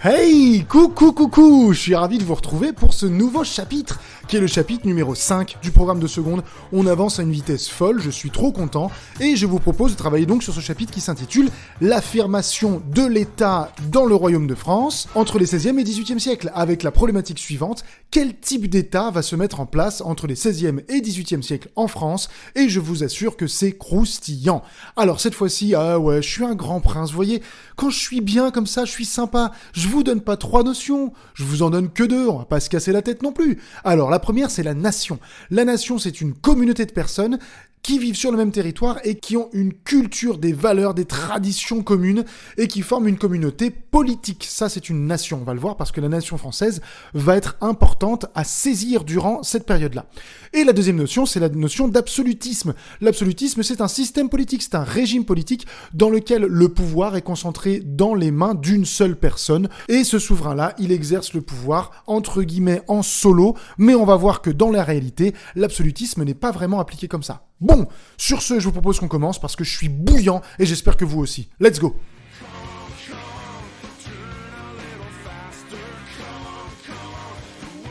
Hey, coucou, je suis ravi de vous retrouver pour ce nouveau chapitre, qui est le chapitre numéro 5 du programme de seconde. On avance à une vitesse folle, je suis trop content, et je vous propose de travailler donc sur ce chapitre qui s'intitule « L'affirmation de l'État dans le Royaume de France entre les 16e et 18e siècles », avec la problématique suivante, quel type d'État va se mettre en place entre les 16e et 18e siècles en France, et je vous assure que c'est croustillant. Alors cette fois-ci, je suis un grand prince, vous voyez, quand je suis bien comme ça, je suis sympa, je vous donne pas 3 notions, je vous en donne que 2, on va pas se casser la tête non plus. Alors la première, c'est la nation. La nation, c'est une communauté de personnes qui vivent sur le même territoire et qui ont une culture, des valeurs, des traditions communes et qui forment une communauté politique. Ça, c'est une nation, on va le voir, parce que la nation française va être importante à saisir durant cette période-là. Et la deuxième notion, c'est la notion d'absolutisme. L'absolutisme, c'est un système politique, c'est un régime politique dans lequel le pouvoir est concentré dans les mains d'une seule personne. Et ce souverain-là, il exerce le pouvoir, entre guillemets, en solo, mais on va voir que dans la réalité, l'absolutisme n'est pas vraiment appliqué comme ça. Bon, sur ce, je vous propose qu'on commence parce que je suis bouillant et j'espère que vous aussi. Let's go!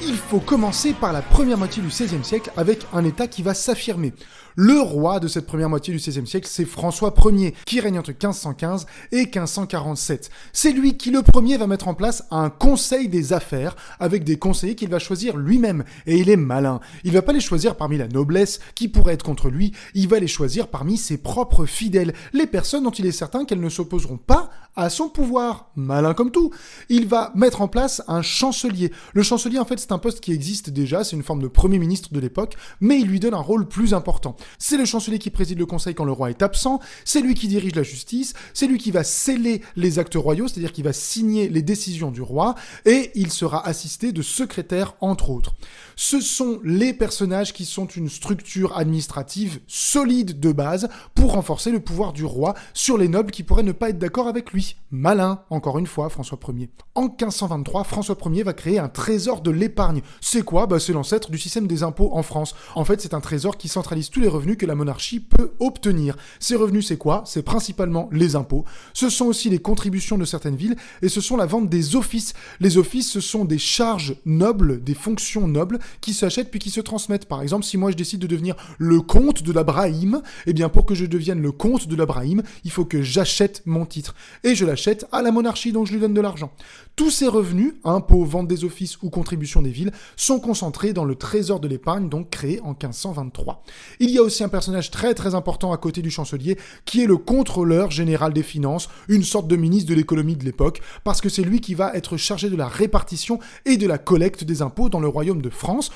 Il faut commencer par la première moitié du XVIe siècle avec un État qui va s'affirmer. Le roi de cette première moitié du XVIe siècle, c'est François Ier, qui règne entre 1515 et 1547. C'est lui qui, le premier, va mettre en place un conseil des affaires, avec des conseillers qu'il va choisir lui-même. Et il est malin. Il va pas les choisir parmi la noblesse, qui pourrait être contre lui, il va les choisir parmi ses propres fidèles, les personnes dont il est certain qu'elles ne s'opposeront pas à son pouvoir. Malin comme tout. Il va mettre en place un chancelier. Le chancelier, en fait, c'est un poste qui existe déjà, c'est une forme de premier ministre de l'époque, mais il lui donne un rôle plus important. C'est le chancelier qui préside le conseil quand le roi est absent, c'est lui qui dirige la justice, c'est lui qui va sceller les actes royaux, c'est-à-dire qui va signer les décisions du roi, et il sera assisté de secrétaires, entre autres. Ce sont les personnages qui sont une structure administrative solide de base pour renforcer le pouvoir du roi sur les nobles qui pourraient ne pas être d'accord avec lui. Malin, encore une fois, François Ier. En 1523, François Ier va créer un trésor de l'épargne. C'est quoi ? C'est l'ancêtre du système des impôts en France. En fait, c'est un trésor qui centralise tous les revenus que la monarchie peut obtenir. Ces revenus, c'est quoi ? C'est principalement les impôts. Ce sont aussi les contributions de certaines villes et ce sont la vente des offices. Les offices, ce sont des charges nobles, des fonctions nobles qui s'achètent puis qui se transmettent. Par exemple, si moi je décide de devenir le comte de la Brahim, eh bien pour que je devienne le comte de la Brahim, il faut que j'achète mon titre. Et je l'achète à la monarchie, donc je lui donne de l'argent. Tous ces revenus, impôts, vente des offices ou contributions des villes, sont concentrés dans le trésor de l'épargne, donc créé en 1523. Il y a aussi un personnage très très important à côté du chancelier, qui est le contrôleur général des finances, une sorte de ministre de l'économie de l'époque, parce que c'est lui qui va être chargé de la répartition et de la collecte des impôts dans le royaume de France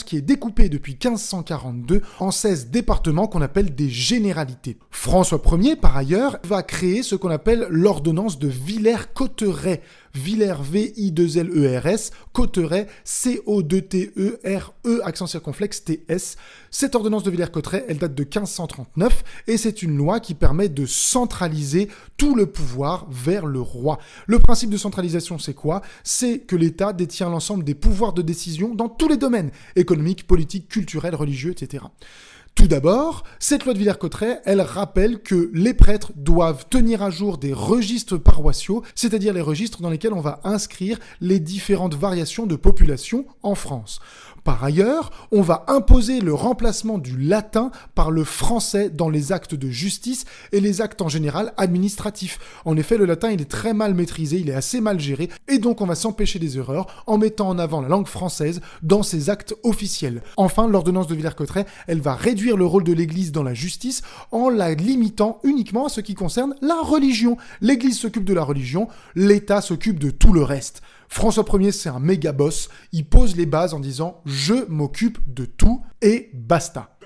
qui est découpé depuis 1542 en 16 départements qu'on appelle des généralités. François Ier, par ailleurs, va créer ce qu'on appelle l'ordonnance de Villers-Cotterêts. Villers, V-I-2-L-E-R-S, Cotterêts, C-O-2-T-E-R-E, accent circonflexe, T-S. Cette ordonnance de Villers-Cotterêts, elle date de 1539 et c'est une loi qui permet de centraliser tout le pouvoir vers le roi. Le principe de centralisation, c'est quoi ? C'est que l'État détient l'ensemble des pouvoirs de décision dans tous les domaines, économiques, politiques, culturels, religieux, etc. Tout d'abord, cette loi de Villers-Cotterêts, elle rappelle que les prêtres doivent tenir à jour des registres paroissiaux, c'est-à-dire les registres dans lesquels on va inscrire les différentes variations de population en France. Par ailleurs, on va imposer le remplacement du latin par le français dans les actes de justice et les actes en général administratifs. En effet, le latin, il est très mal maîtrisé, il est assez mal géré, et donc on va s'empêcher des erreurs en mettant en avant la langue française dans ces actes officiels. Enfin, l'ordonnance de Villers-Cotterêts, elle va réduire le rôle de l'Église dans la justice en la limitant uniquement à ce qui concerne la religion. L'Église s'occupe de la religion, l'État s'occupe de tout le reste. François Ier, c'est un méga boss, il pose les bases en disant « je m'occupe de tout » et basta.